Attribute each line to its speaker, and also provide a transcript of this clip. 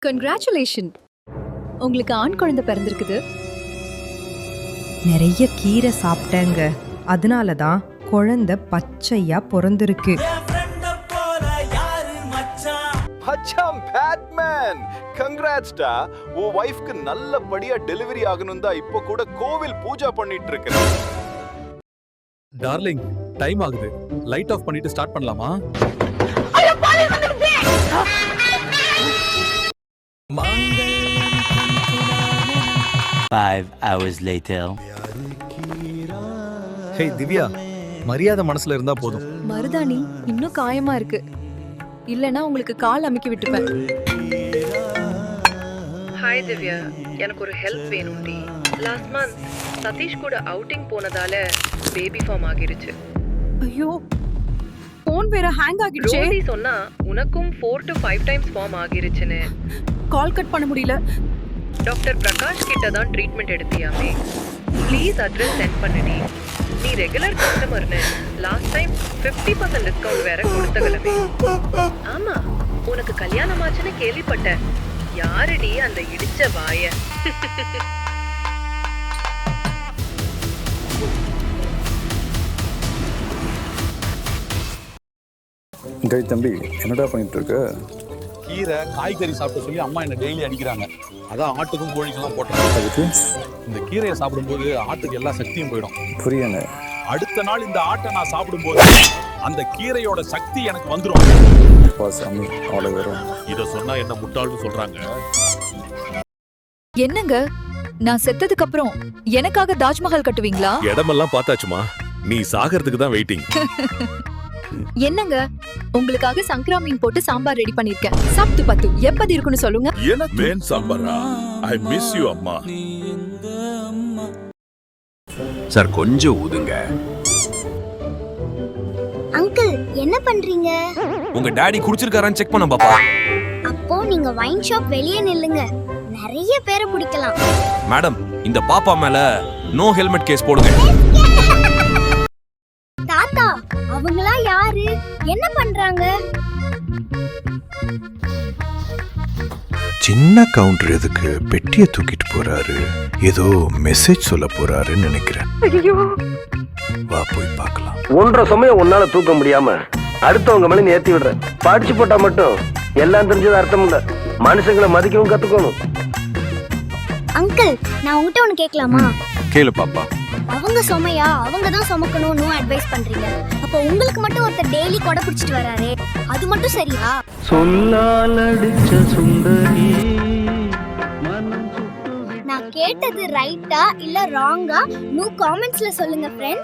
Speaker 1: Congratulation, உங்களுக்கு ஆண் குழந்தை பிறந்திருக்குது.
Speaker 2: நிறைய கீரை சாப்பிட்டேங்க, அதனால தான் குழந்தை பச்சையா பிறந்திருக்கு.
Speaker 3: மச்சான் பேட்மேன், கங்க்ராட்ஸ்டா. உன் வைஃப்க்கு நல்லபடியா டெலிவரி ஆகணும் தான் இப்போ கூட கோவில் பூஜை பண்ணிட்டு இருக்கேன்.
Speaker 4: டார்லிங், டைம் ஆகுது. லைட் ஆஃப் பண்ணிட்டு ஸ்டார்ட் பண்ணலாமா?
Speaker 5: 5 hours later.
Speaker 4: ஹே திவ்யா, மரியாதை மனசுல இருந்தா போதும்.
Speaker 1: மருதாணி இன்னும் காயமா இருக்கு, இல்லனா உங்களுக்கு கால் அமுக்கி விட்டுப்பேன்.
Speaker 6: ஹாய் திவ்யா, எனக்கு ஒரு ஹெல்ப் வேணும்டி. லாஸ்ட் மந்த் சதீஷ் கூட அவுட்டிங் போனதால பேபி ஃபார்ம் ஆகிருச்சு.
Speaker 1: ஐயோ, போன் வேற ஹேங் ஆகிடுச்சே.
Speaker 6: ரோசி சொன்னா உனக்கும் 4 to 5 டைம்ஸ் ஃபார்ம் ஆகிருச்சுன்னு.
Speaker 1: கால் கட் பண்ண முடியல.
Speaker 6: டாக்டர் பிரகாஷ் கிட்ட தான் ட்ரீட்மெண்ட் எடுத்தியாமே. ப்ளீஸ் அட்ரஸ் சென்ட் பண்ணுடி. நீ ரெகுலர் கஸ்டமர்னு லாஸ்ட் டைம் 50% டிஸ்கவுண்ட் வேற கொடுத்தகலமே. ஆமா, உனக்கு கல்யாணம் ஆச்சுன்னு கேள்விப்பட்டேன். யாரடி அந்த இடிச்ச வாய?
Speaker 7: டேய் தம்பி, என்னடா பண்ணிட்டு இருக்க?
Speaker 4: கீரை காய்கறி சாப்பிட சொல்லி அம்மா என்ன டெய்லி அடிக்கிறாங்க. அதான் ஆட்டுக்கும் கோழிக்கெல்லாம் போட்டாங்க.
Speaker 7: அதுக்கு
Speaker 4: இந்த கீரையை சாப்பிடும்போது ஆட்டுக்கு எல்லா சக்தியும் போயிடும்.
Speaker 7: புரியல.
Speaker 4: அடுத்த நாள் இந்த ஆட்டை நான் சாப்பிடும்போது அந்த கீரையோட சக்தி எனக்கு வந்துரும்.
Speaker 7: சாமி, அவ்வளோ வரும்.
Speaker 4: இத சொன்னா என்ன முட்டாள்னு சொல்றாங்க.
Speaker 1: என்னங்க, நான் செத்ததுக்கு அப்புறம் எனக்காக தாஜ்மஹால் கட்டுவீங்களா?
Speaker 8: இடமெல்லாம் பார்த்தாச்சுமா, நீ சாகிறதுக்கு தான் வெயிட்டிங்.
Speaker 1: என்னங்க, உங்களுக்காக சங்கரா மீன் போட்டு சாம்பார் ரெடி பண்ணிருக்கேன். சாப்பிட்டு பார்த்து எப்படி இருக்குன்னு சொல்லுங்க.
Speaker 8: மீன் சாம்பாரா? ஐ மிஸ் யூ அம்மா.
Speaker 9: சார் கொஞ்சம் ஊதுங்க.
Speaker 10: அங்கிள், என்ன பண்றீங்க?
Speaker 9: உங்க டாடி குடிச்சிருக்காரான்னு செக் பண்ண பாப்பா.
Speaker 10: அப்போ நீங்க வைன் ஷாப் வெளியே நில்லுங்க, நிறைய பேரை பிடிக்கலாம்.
Speaker 9: மேடம், இந்த பாப்பா மேல நோ ஹெல்மெட் கேஸ் போடுங்க.
Speaker 10: தாத்தா, அவங்களா யாரு? என்ன பண்றாங்க?
Speaker 8: சின்ன கவுண்டர் எதுக்கு பெட்டியை தூக்கிட்டு போறாரு? ஏதோ மெசேஜ் சொல்ல போறாருன்னு நினைக்கிறேன். வா போய் பார்க்கலாம்.
Speaker 11: ஒன்றரை சமயம் உன்னால தூக்க முடியாம அடுத்தவங்க மேல நீ ஏத்தி விடுற. படிச்சு போட்டா மட்டும் எல்லாம் தெரிஞ்சது அர்த்தம் இல்ல. மனுஷங்களை மதிக்கவும் கத்துக்கணும்.
Speaker 10: அங்கிள், நான் உங்ககிட்ட ஒண்ணு கேட்கலாமா?
Speaker 9: கேளு பாப்பா.
Speaker 10: அவங்க சுமையா அவங்க தான் சுமக்கணும்னு அட்வைஸ் பண்றீங்க. அப்போ உங்களுக்கு மட்டும் ஒருத்தர் டெய்லி கொடை பிடிச்சிட்டு வராரு, அது மட்டும் சரியா?
Speaker 11: சொல்லால் அடிச்ச சுந்தரி.
Speaker 10: நான் கேட்டது ரைட்டா இல்ல ராங்கா? நோ காமெண்ட்ஸ்ல சொல்லுங்க ஃப்ரெண்ட்.